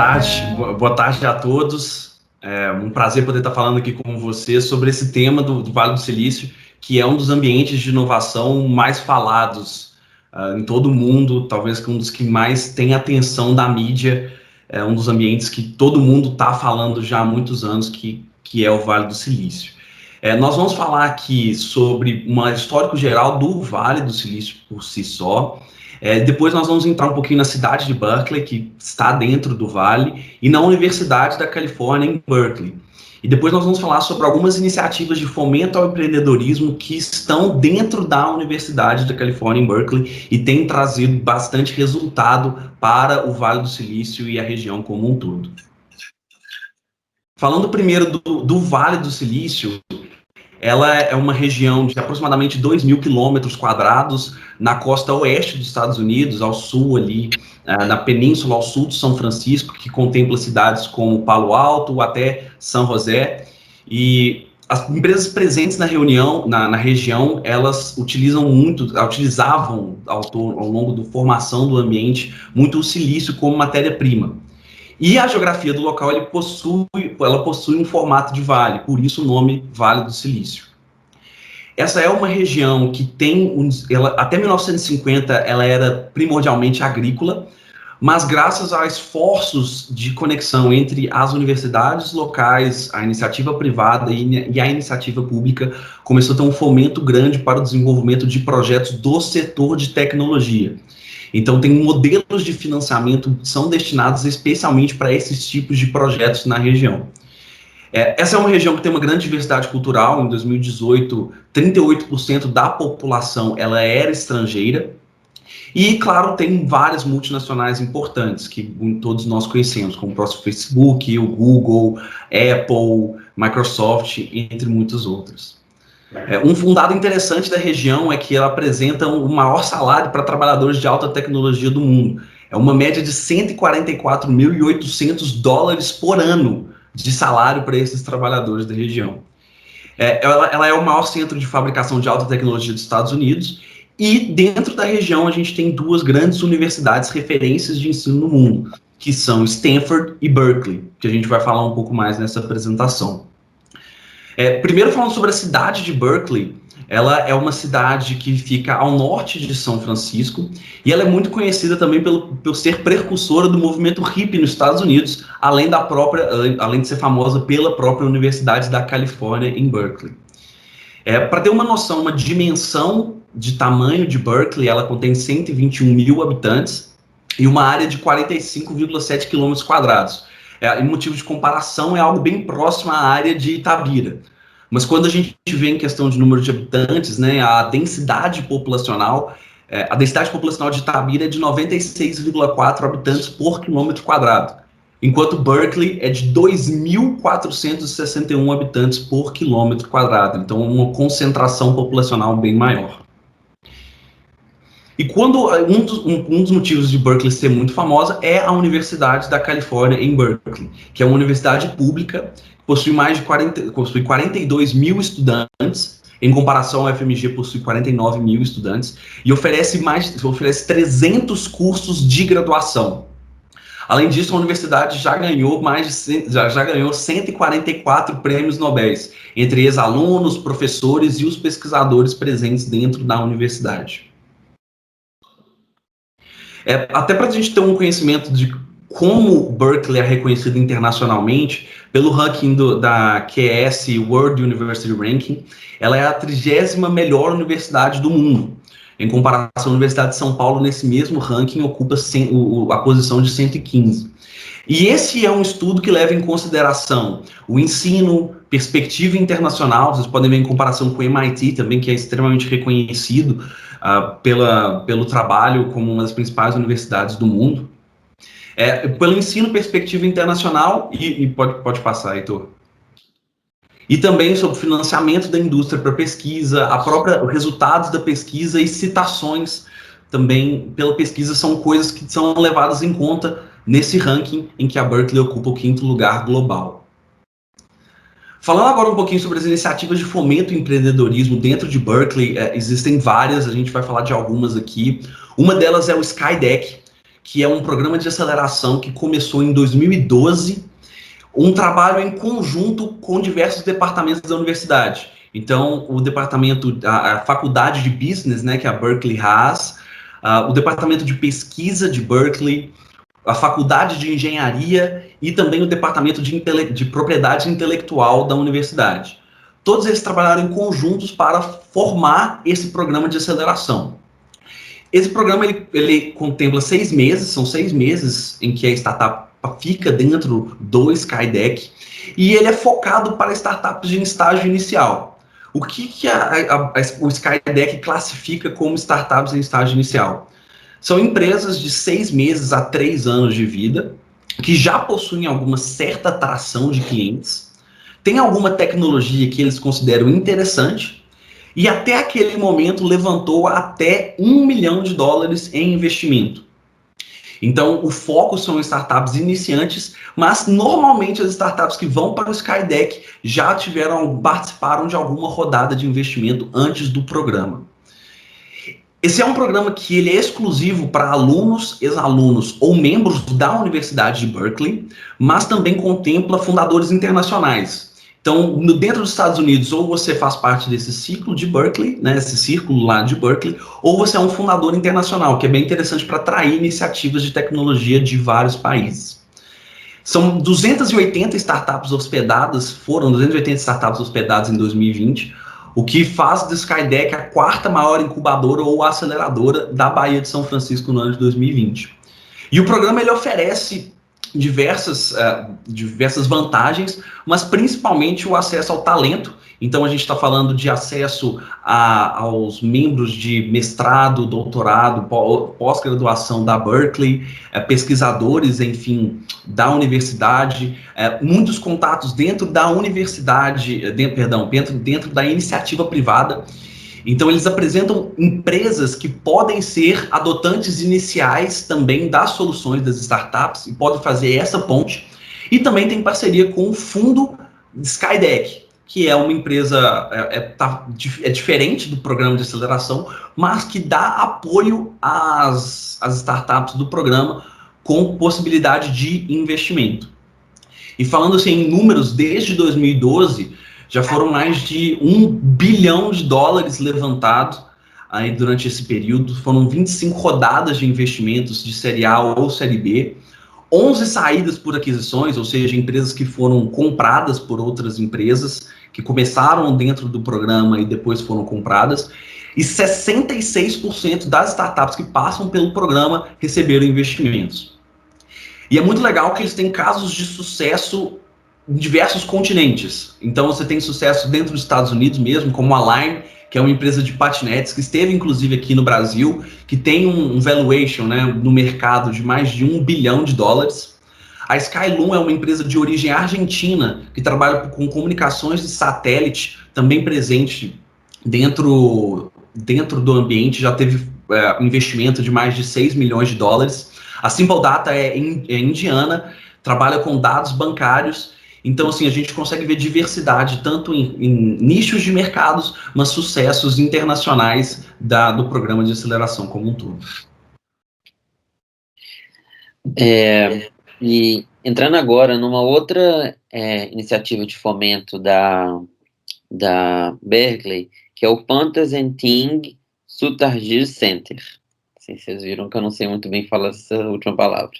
tarde, boa tarde a todos. É um prazer poder estar falando aqui com vocês sobre esse tema do Vale do Silício, que é um dos ambientes de inovação mais falados em todo o mundo, talvez um dos que mais tem atenção da mídia, é um dos ambientes que todo mundo está falando já há muitos anos, que é o Vale do Silício. Nós vamos falar aqui sobre um histórico geral do Vale do Silício por si só. Depois nós vamos entrar um pouquinho na cidade de Berkeley, que está dentro do Vale, e na Universidade da Califórnia, em Berkeley. E depois nós vamos falar sobre algumas iniciativas de fomento ao empreendedorismo que estão dentro da Universidade da Califórnia, em Berkeley, e têm trazido bastante resultado para o Vale do Silício e a região como um todo. Falando primeiro do Vale do Silício, ela é uma região de aproximadamente 2.000 quilômetros quadrados na costa oeste dos Estados Unidos, ao sul ali, na península ao sul de São Francisco, que contempla cidades como Palo Alto até São José. E as empresas presentes na região, elas utilizavam ao longo da formação do ambiente muito o silício como matéria-prima. E a geografia do local ela possui um formato de vale, por isso o nome Vale do Silício. Essa é uma região que até 1950 ela era primordialmente agrícola, mas graças a esforços de conexão entre as universidades locais, a iniciativa privada e a iniciativa pública, começou a ter um fomento grande para o desenvolvimento de projetos do setor de tecnologia. Então, tem modelos de financiamento que são destinados especialmente para esses tipos de projetos na região. Essa é uma região que tem uma grande diversidade cultural. Em 2018, 38% da população ela era estrangeira. E, claro, tem várias multinacionais importantes que todos nós conhecemos, como o próprio Facebook, o Google, Apple, Microsoft, entre muitas outras. Um dado interessante da região é que ela apresenta o maior salário para trabalhadores de alta tecnologia do mundo. É uma média de $144.800 por ano de salário para esses trabalhadores da região. Ela é o maior centro de fabricação de alta tecnologia dos Estados Unidos, e dentro da região a gente tem duas grandes universidades referências de ensino no mundo, que são Stanford e Berkeley, que a gente vai falar um pouco mais nessa apresentação. Primeiro, falando sobre a cidade de Berkeley, ela é uma cidade que fica ao norte de São Francisco, e ela é muito conhecida também por ser precursora do movimento hippie nos Estados Unidos, além de ser famosa pela própria Universidade da Califórnia, em Berkeley. Para ter uma noção, uma dimensão de tamanho de Berkeley, ela contém 121 mil habitantes e uma área de 45,7 quilômetros quadrados. Em motivo de comparação, é algo bem próximo à área de Itabira. Mas quando a gente vê em questão de número de habitantes, né, a densidade populacional de Itabira é de 96,4 habitantes por quilômetro quadrado, enquanto Berkeley é de 2.461 habitantes por quilômetro quadrado. Então, uma concentração populacional bem maior. E quando um dos motivos de Berkeley ser muito famosa é a Universidade da Califórnia em Berkeley, que é uma universidade pública, possui 42 mil estudantes, em comparação ao FMG possui 49 mil estudantes, e oferece 300 cursos de graduação. Além disso, a universidade já ganhou 144 prêmios Nobel, entre ex-alunos, professores e os pesquisadores presentes dentro da universidade. Até para a gente ter um conhecimento de como Berkeley é reconhecido internacionalmente, pelo ranking da QS World University Ranking, ela é a 30ª melhor universidade do mundo. Em comparação, a Universidade de São Paulo, nesse mesmo ranking, ocupa a posição de 115. E esse é um estudo que leva em consideração o ensino, perspectiva internacional. Vocês podem ver em comparação com o MIT também, que é extremamente reconhecido pelo trabalho como uma das principais universidades do mundo. Pelo ensino, perspectiva internacional, e pode passar, Heitor. E também sobre o financiamento da indústria para pesquisa, os resultados da pesquisa e citações também pela pesquisa são coisas que são levadas em conta nesse ranking em que a Berkeley ocupa o 5º lugar global. Falando agora um pouquinho sobre as iniciativas de fomento ao empreendedorismo dentro de Berkeley, existem várias, a gente vai falar de algumas aqui. Uma delas é o Skydeck, que é um programa de aceleração que começou em 2012, um trabalho em conjunto com diversos departamentos da universidade. Então, o departamento, a faculdade de business, né, que a Berkeley has, o departamento de pesquisa de Berkeley, a faculdade de engenharia e também o departamento de propriedade intelectual da universidade. Todos eles trabalharam em conjuntos para formar esse programa de aceleração. Esse programa ele contempla 6 meses, são 6 meses em que a startup fica dentro do Skydeck, e ele é focado para startups em estágio inicial. O que o Skydeck classifica como startups em estágio inicial? São empresas de 6 meses a 3 anos de vida, que já possuem alguma certa atração de clientes, tem alguma tecnologia que eles consideram interessante, e até aquele momento levantou até $1 milhão em investimento. Então, o foco são startups iniciantes, mas normalmente as startups que vão para o Skydeck já participaram de alguma rodada de investimento antes do programa. Esse é um programa que ele é exclusivo para alunos, ex-alunos ou membros da Universidade de Berkeley, mas também contempla fundadores internacionais. Então, dentro dos Estados Unidos, ou você faz parte desse ciclo de Berkeley, né, esse círculo lá de Berkeley, ou você é um fundador internacional, que é bem interessante para atrair iniciativas de tecnologia de vários países. São 280 startups hospedadas, foram 280 startups hospedadas em 2020, o que faz do Skydeck a quarta maior incubadora ou aceleradora da Baía de São Francisco no ano de 2020. E o programa ele oferece diversas vantagens, mas principalmente o acesso ao talento. Então a gente está falando de acesso aos membros de mestrado, doutorado, pós-graduação da Berkeley, pesquisadores, enfim, da universidade, muitos contatos dentro da universidade, dentro da iniciativa privada. Então, eles apresentam empresas que podem ser adotantes iniciais também das soluções das startups e podem fazer essa ponte. E também tem parceria com o fundo Skydeck, que é uma empresa, é diferente do programa de aceleração, mas que dá apoio às startups do programa com possibilidade de investimento. E falando assim, em números, desde 2012, já foram mais de $1 bilhão levantados aí durante esse período. Foram 25 rodadas de investimentos de série A ou série B, 11 saídas por aquisições, ou seja, empresas que foram compradas por outras empresas, que começaram dentro do programa e depois foram compradas, e 66% das startups que passam pelo programa receberam investimentos. E é muito legal que eles têm casos de sucesso em diversos continentes. Então você tem sucesso dentro dos Estados Unidos mesmo, como a Lime, que é uma empresa de patinetes, que esteve inclusive aqui no Brasil, que tem um valuation, né, no mercado de mais de $1 bilhão. A Skyloom é uma empresa de origem argentina, que trabalha com comunicações de satélite, também presente dentro do ambiente, já teve investimento de mais de $6 milhões. A Simple Data é indiana, trabalha com dados bancários. Então, assim, a gente consegue ver diversidade tanto em nichos de mercados, mas sucessos internacionais do programa de aceleração como um todo. E entrando agora numa outra iniciativa de fomento da Berkeley, que é o Panthers and Ting Sutargir Center. Assim, vocês viram que eu não sei muito bem falar essa última palavra.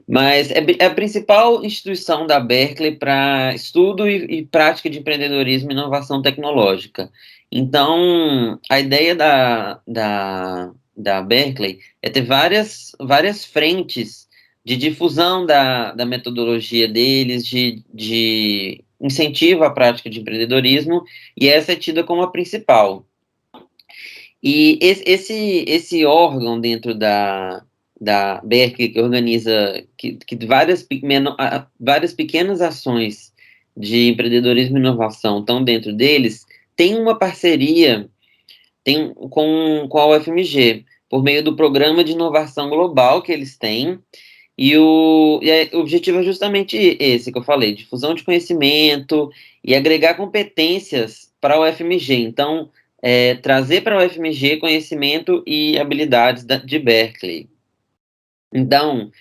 Mas é a principal instituição da Berkeley para estudo e prática de empreendedorismo e inovação tecnológica. Então, a ideia da Berkeley é ter várias frentes de difusão da metodologia deles, de incentivo à prática de empreendedorismo, e essa é tida como a principal. E esse órgão dentro da Berkeley, que organiza que várias pequenas ações de empreendedorismo e inovação estão dentro deles, tem uma parceria com a UFMG, por meio do Programa de Inovação Global que eles têm, e o objetivo é justamente esse que eu falei, difusão de conhecimento e agregar competências para a UFMG. Então, trazer para a UFMG conhecimento e habilidades de Berkeley. Então,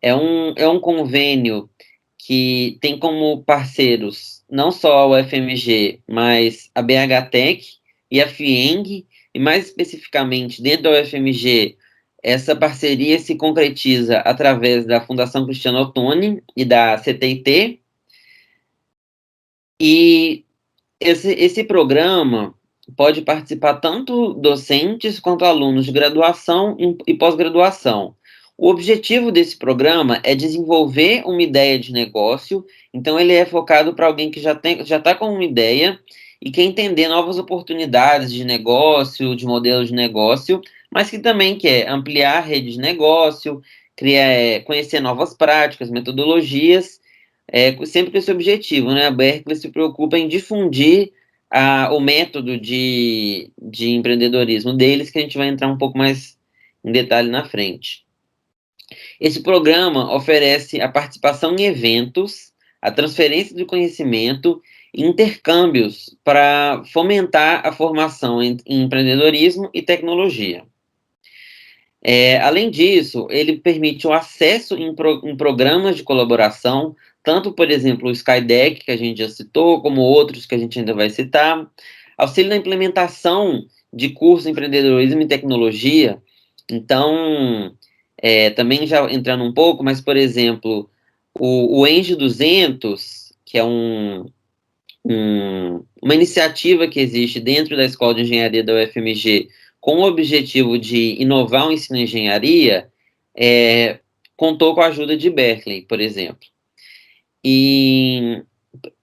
é um convênio que tem como parceiros não só a UFMG, mas a BHTech e a FIENG, e mais especificamente dentro da UFMG, essa parceria se concretiza através da Fundação Cristiano Ottoni e da CTIT, e esse programa pode participar tanto docentes quanto alunos de graduação e pós-graduação. O objetivo desse programa é desenvolver uma ideia de negócio, então ele é focado para alguém que já está com uma ideia e quer entender novas oportunidades de negócio, de modelo de negócio, mas que também quer ampliar a rede de negócio, conhecer novas práticas, metodologias, sempre com esse objetivo, né? A Berkeley se preocupa em difundir o método de empreendedorismo deles, que a gente vai entrar um pouco mais em detalhe na frente. Esse programa oferece a participação em eventos, a transferência de conhecimento e intercâmbios para fomentar a formação em empreendedorismo e tecnologia. Além disso, ele permite o acesso em programas de colaboração, tanto, por exemplo, o Skydeck, que a gente já citou, como outros que a gente ainda vai citar, auxílio na implementação de cursos em empreendedorismo e tecnologia. Então, também já entrando um pouco, mas, por exemplo, o Eng 200, que é uma iniciativa que existe dentro da Escola de Engenharia da UFMG, com o objetivo de inovar o ensino em engenharia, contou com a ajuda de Berkeley, por exemplo. E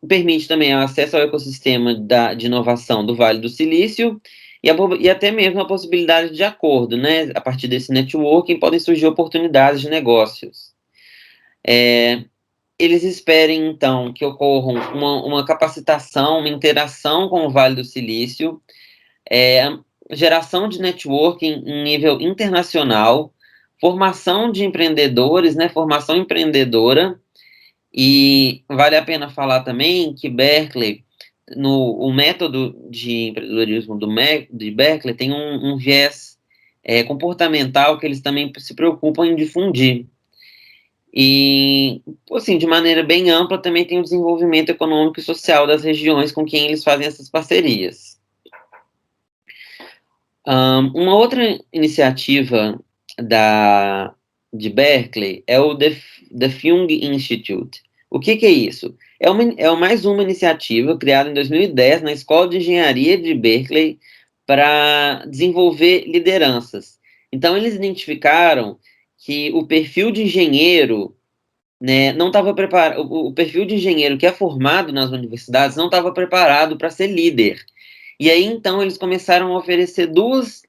permite também o acesso ao ecossistema de inovação do Vale do Silício e até mesmo a possibilidade de acordo, né? A partir desse networking podem surgir oportunidades de negócios. Eles esperem, então, que ocorram uma capacitação, uma interação com o Vale do Silício, geração de networking em nível internacional, formação de empreendedores, né, formação empreendedora, e vale a pena falar também que Berkeley, o método de empreendedorismo de Berkeley tem um viés comportamental que eles também se preocupam em difundir. E, assim, de maneira bem ampla, também tem o desenvolvimento econômico e social das regiões com quem eles fazem essas parcerias. Uma outra iniciativa de Berkeley é o The Fung Institute. O que é isso? É mais uma iniciativa criada em 2010 na Escola de Engenharia de Berkeley para desenvolver lideranças. Então, eles identificaram que o perfil de engenheiro, né, não estava preparado, o perfil de engenheiro que é formado nas universidades não estava preparado para ser líder. E aí, então, eles começaram a oferecer dois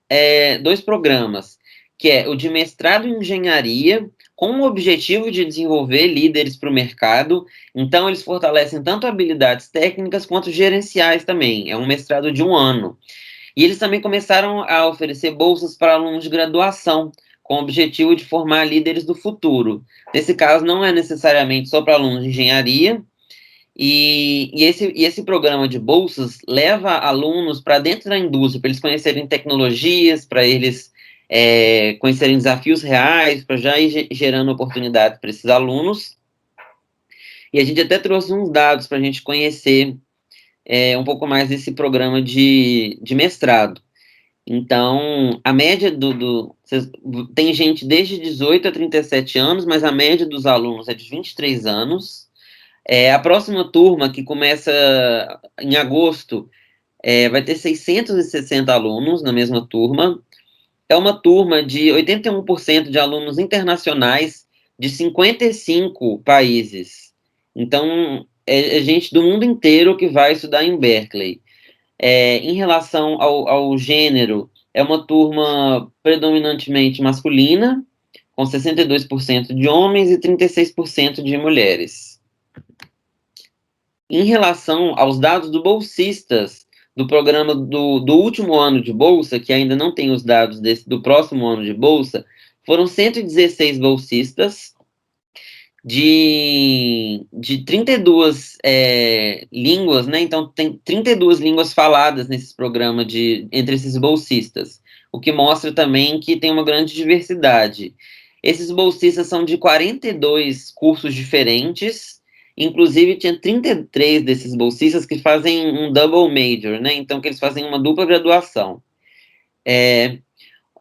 programas, que é o de mestrado em engenharia, com o objetivo de desenvolver líderes para o mercado. Então, eles fortalecem tanto habilidades técnicas quanto gerenciais também. É um mestrado de 1 ano. E eles também começaram a oferecer bolsas para alunos de graduação, com o objetivo de formar líderes do futuro. Nesse caso, não é necessariamente só para alunos de engenharia, e esse programa de bolsas leva alunos para dentro da indústria, para eles conhecerem tecnologias, para eles conhecerem desafios reais, para já ir gerando oportunidades para esses alunos. E a gente até trouxe uns dados para a gente conhecer um pouco mais desse programa de mestrado. Então, a média tem gente desde 18 a 37 anos, mas a média dos alunos é de 23 anos. A próxima turma, que começa em agosto, vai ter 660 alunos na mesma turma. É uma turma de 81% de alunos internacionais de 55 países. Então, é gente do mundo inteiro que vai estudar em Berkeley. Em relação ao gênero, é uma turma predominantemente masculina, com 62% de homens e 36% de mulheres. Em relação aos dados do bolsistas do programa do último ano de bolsa, que ainda não tem os dados do próximo ano de bolsa, foram 116 bolsistas de 32 línguas, né? Então, tem 32 línguas faladas nesses programas entre esses bolsistas, o que mostra também que tem uma grande diversidade. Esses bolsistas são de 42 cursos diferentes, inclusive tinha 33 desses bolsistas que fazem um double major, né? Então, que eles fazem uma dupla graduação.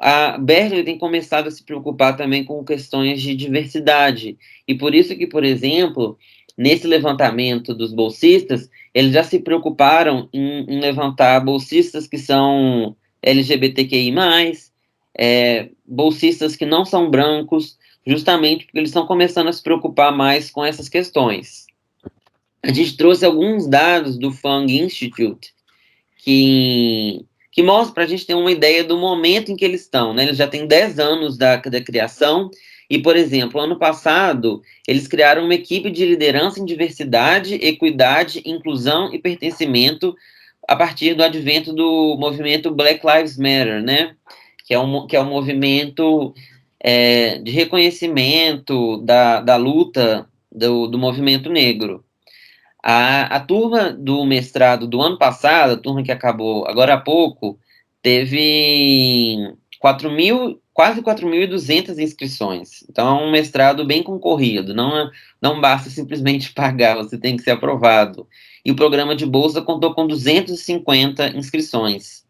A Berkeley tem começado a se preocupar também com questões de diversidade, e por isso que, por exemplo, nesse levantamento dos bolsistas, eles já se preocuparam em levantar bolsistas que são LGBTQI+, bolsistas que não são brancos, justamente porque eles estão começando a se preocupar mais com essas questões. A gente trouxe alguns dados do Fung Institute, que mostra para a gente ter uma ideia do momento em que eles estão, né? Eles já têm 10 anos da criação, e, por exemplo, ano passado, eles criaram uma equipe de liderança em diversidade, equidade, inclusão e pertencimento a partir do advento do movimento Black Lives Matter, né? Que é um movimento de reconhecimento da luta do movimento negro. A turma do mestrado do ano passado, a turma que acabou agora há pouco, teve quase 4.200 inscrições. Então, é um mestrado bem concorrido. Não basta simplesmente pagar, você tem que ser aprovado. E o programa de bolsa contou com 250 inscrições.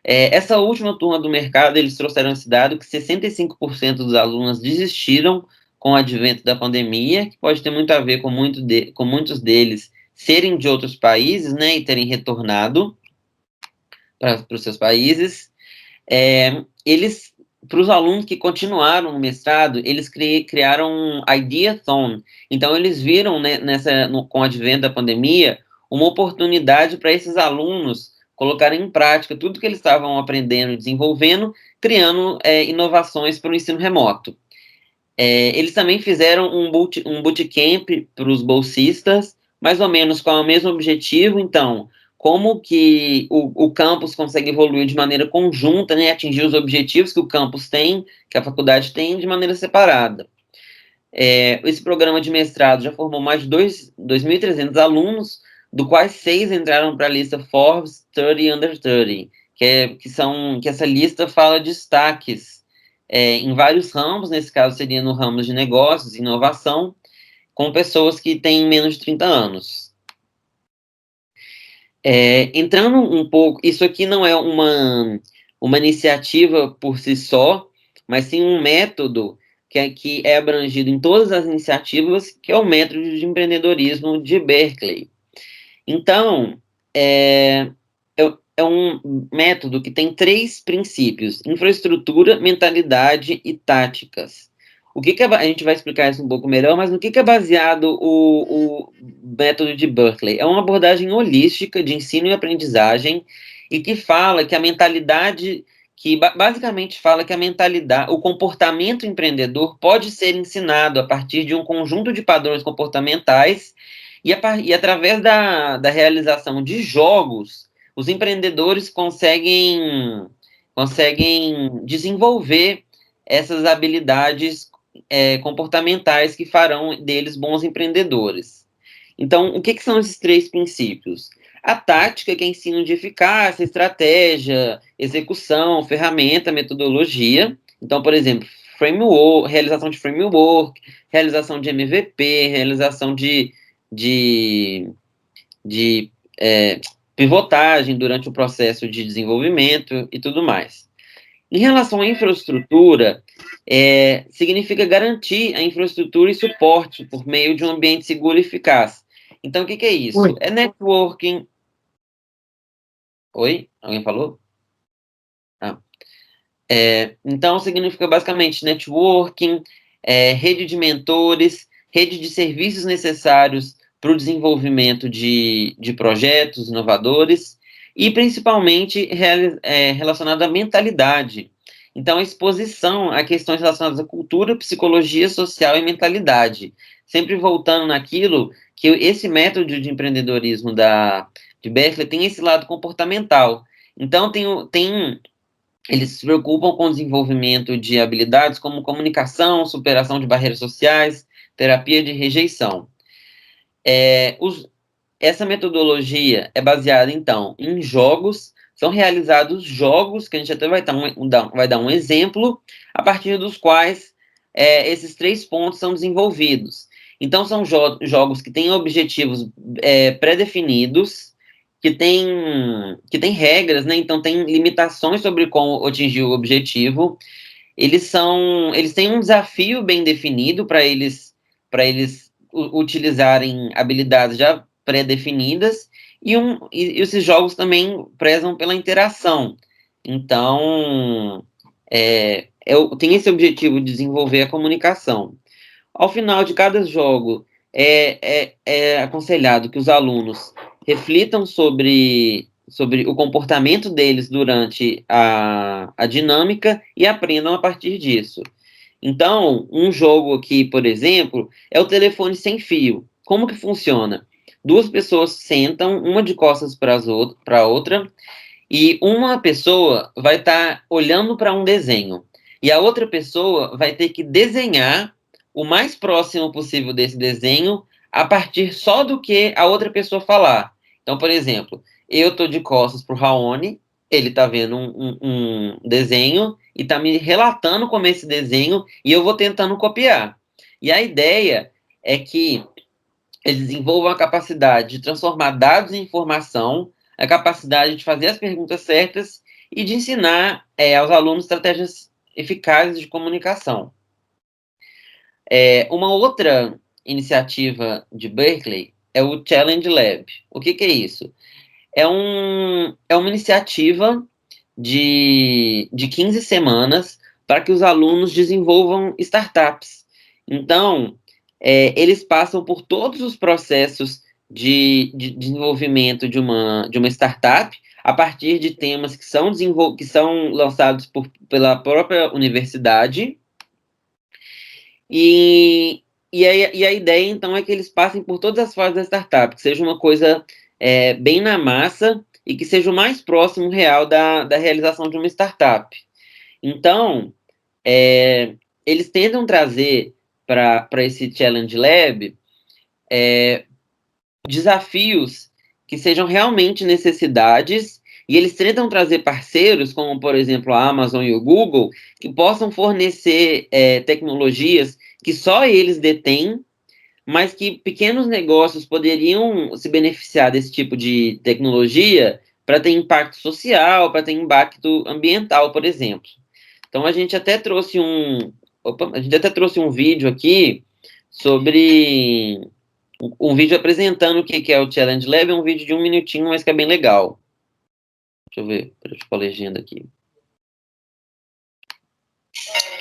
Essa última turma do mercado, eles trouxeram esse dado que 65% dos alunos desistiram com o advento da pandemia, que pode ter muito a ver com muitos deles serem de outros países, né, e terem retornado para os seus países. Para os alunos que continuaram no mestrado, eles criaram um Ideathon. Então, eles viram, né, com o advento da pandemia, uma oportunidade para esses alunos colocarem em prática tudo que eles estavam aprendendo e desenvolvendo, criando inovações para o ensino remoto. Eles também fizeram um bootcamp para os bolsistas, mais ou menos com o mesmo objetivo. Então, como que o campus consegue evoluir de maneira conjunta, né, atingir os objetivos que o campus tem, que a faculdade tem, de maneira separada. Esse programa de mestrado já formou mais de 2.300 alunos, do quais 6 entraram para a lista Forbes 30 Under 30, que essa lista fala de destaques em vários ramos, nesse caso seria no ramo de negócios e inovação, com pessoas que têm menos de 30 anos. Entrando um pouco, isso aqui não é uma iniciativa por si só, mas sim um método que é abrangido em todas as iniciativas, que é o método de empreendedorismo de Berkeley. Então, é um método que tem 3 princípios: infraestrutura, mentalidade e táticas. A gente vai explicar isso um pouco melhor, mas no que é baseado o método de Berkeley? É uma abordagem holística de ensino e aprendizagem, e que fala que a mentalidade, basicamente fala que o comportamento empreendedor pode ser ensinado a partir de um conjunto de padrões comportamentais, e através da realização de jogos, os empreendedores conseguem desenvolver essas habilidades comportamentais que farão deles bons empreendedores. Então, o que são esses 3 princípios? A tática, que é ensino de eficácia, estratégia, execução, ferramenta, metodologia. Então, por exemplo, realização de framework, realização de MVP, realização de pivotagem durante o processo de desenvolvimento e tudo mais. Em relação à infraestrutura, significa garantir a infraestrutura e suporte por meio de um ambiente seguro e eficaz. Então, o que é isso? Oi. É networking. Oi? Alguém falou? Então, significa basicamente networking, rede de mentores, rede de serviços necessários para o desenvolvimento de projetos inovadores, e principalmente relacionado à mentalidade. Então, a exposição a questões relacionadas à cultura, psicologia social e mentalidade, sempre voltando naquilo que esse método de empreendedorismo de Berkeley tem esse lado comportamental. Então, eles se preocupam com o desenvolvimento de habilidades como comunicação, superação de barreiras sociais, terapia de rejeição. Essa metodologia é baseada, então, em jogos. São realizados jogos, que a gente até vai dar um exemplo, a partir dos quais esses 3 pontos são desenvolvidos. Então, são jogos que têm objetivos pré-definidos, que tem regras, né? Então, tem limitações sobre como atingir o objetivo. Eles têm um desafio bem definido para eles utilizarem habilidades já pré-definidas, e esses jogos também prezam pela interação. Então, tem esse objetivo de desenvolver a comunicação. Ao final de cada jogo, é aconselhado que os alunos reflitam sobre o comportamento deles durante a dinâmica e aprendam a partir disso. Então, um jogo aqui, por exemplo, é o telefone sem fio. Como que funciona? 2 pessoas sentam, uma de costas para a outra, e uma pessoa vai estar olhando para um desenho, e a outra pessoa vai ter que desenhar o mais próximo possível desse desenho a partir só do que a outra pessoa falar. Então, por exemplo, eu estou de costas para o Raoni, ele está vendo um desenho e está me relatando como é esse desenho, e eu vou tentando copiar. E a ideia é que eles desenvolvam a capacidade de transformar dados em informação, a capacidade de fazer as perguntas certas e de ensinar aos alunos estratégias eficazes de comunicação. Uma outra iniciativa de Berkeley é o Challenge Lab. O que é isso? É uma iniciativa de 15 semanas para que os alunos desenvolvam startups. Então, eles passam por todos os processos de desenvolvimento de uma startup a partir de temas que são lançados pela própria universidade. E a ideia, então, é que eles passem por todas as fases da startup, que seja uma coisa bem na massa e que seja o mais próximo real da realização de uma startup. Então, eles tentam trazer para esse Challenge Lab desafios que sejam realmente necessidades, e eles tentam trazer parceiros, como, por exemplo, a Amazon e o Google, que possam fornecer tecnologias que só eles detêm, mas que pequenos negócios poderiam se beneficiar desse tipo de tecnologia para ter impacto social, para ter impacto ambiental, por exemplo. Então, a gente até trouxe um vídeo aqui sobre um vídeo apresentando o que é o Challenge Lab. É um vídeo de 1 minutinho, mas que é bem legal. Deixa eu ver, deixa eu pôr a legenda aqui.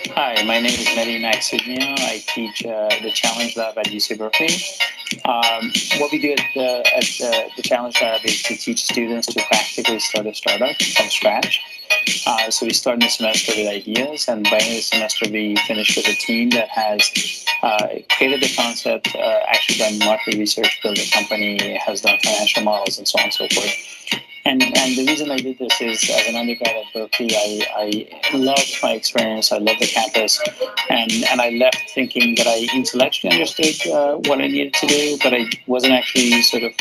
Hi, my name is Mehdi Maxidnia. I teach the Challenge Lab at UC Berkeley. What we do at the Challenge Lab is to teach students to practically start a startup from scratch. So we start in the semester with ideas, and by the end of the semester we finish with a team that has created the concept, actually done market research, built a company, has done financial models, and so on and so forth. And the reason I did this is, as an undergrad at Berkeley, I loved my experience. I loved the campus, and I left thinking that I intellectually understood what I needed to do, but I wasn't actually sort of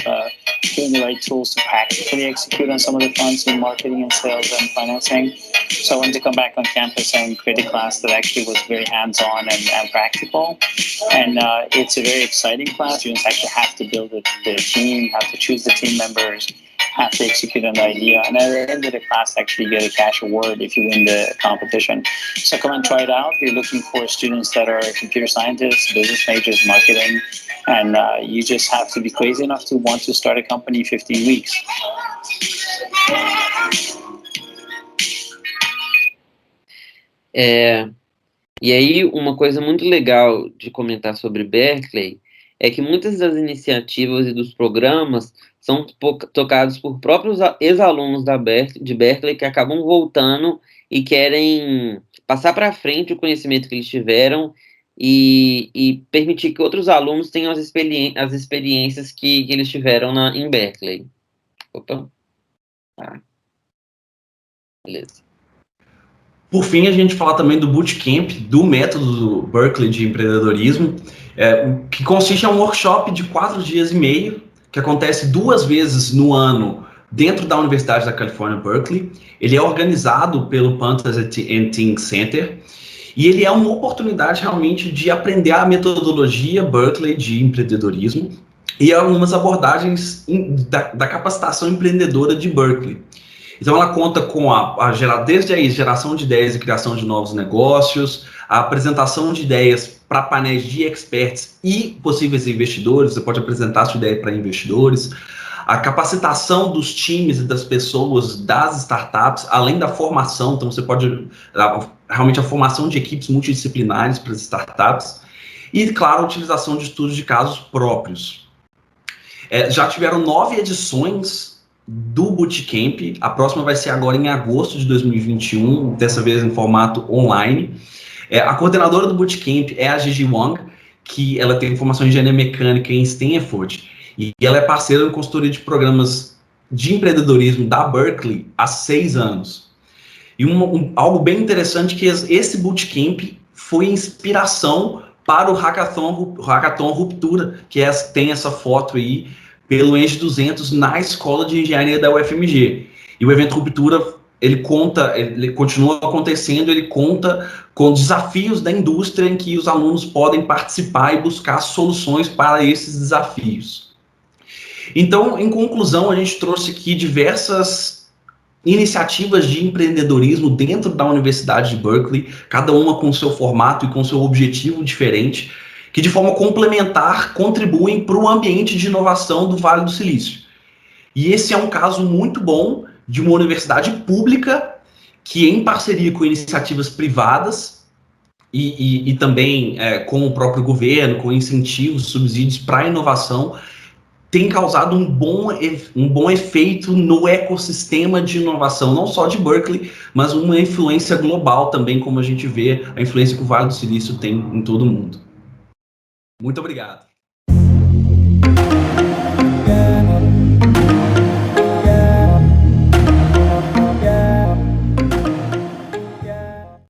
given the right tools to practically execute on some of the fronts in marketing and sales and financing. So I wanted to come back on campus and create a class that actually was very hands-on and practical. And it's a very exciting class. You actually have to build the team, have to choose the team members, have to execute an idea, and at the end of the class actually get a cash award if you win the competition. So come and try it out. We're looking for students that are computer scientists, business majors, marketing, and you just have to be crazy enough to want to start a company in 15 weeks. E aí, uma coisa muito legal de comentar sobre Berkeley é que muitas das iniciativas e dos programas são tocados por próprios ex-alunos de Berkeley, que acabam voltando e querem passar para frente o conhecimento que eles tiveram e permitir que outros alunos tenham as experiências que eles tiveram em Berkeley. Opa. Beleza. Por fim, a gente fala também do Bootcamp, do método do Berkeley de empreendedorismo, que consiste em um workshop de 4 dias e meio, que acontece 2 vezes no ano dentro da Universidade da Califórnia, Berkeley. Ele é organizado pelo Pandas and Think Center, E ele é uma oportunidade realmente de aprender a metodologia Berkeley de empreendedorismo e algumas abordagens da capacitação empreendedora de Berkeley. Então ela conta com desde a geração de ideias e criação de novos negócios, a apresentação de ideias para painéis de experts e possíveis investidores, você pode apresentar sua ideia para investidores, a capacitação dos times e das pessoas das startups, além da formação, então você pode, realmente a formação de equipes multidisciplinares para as startups, e claro, a utilização de estudos de casos próprios. Já tiveram 9 edições do Bootcamp, a próxima vai ser agora em agosto de 2021, dessa vez em formato online. A coordenadora do Bootcamp é a Gigi Wang, que ela tem formação em engenharia mecânica em Stanford, e ela é parceira em consultoria de programas de empreendedorismo da Berkeley há 6 anos. E algo bem interessante que esse Bootcamp foi inspiração para o Hackathon Ruptura, que tem essa foto aí, pelo Eng 200 na Escola de Engenharia da UFMG. E o evento Ruptura, ele continua acontecendo, ele conta com desafios da indústria em que os alunos podem participar e buscar soluções para esses desafios. Então, em conclusão, a gente trouxe aqui diversas iniciativas de empreendedorismo dentro da Universidade de Berkeley, cada uma com seu formato e com seu objetivo diferente, que de forma complementar contribuem para o ambiente de inovação do Vale do Silício. E esse é um caso muito bom de uma universidade pública que, em parceria com iniciativas privadas e também com o próprio governo, com incentivos, subsídios para a inovação, tem causado um bom efeito no ecossistema de inovação, não só de Berkeley, mas uma influência global também, como a gente vê a influência que o Vale do Silício tem em todo o mundo. Muito obrigado.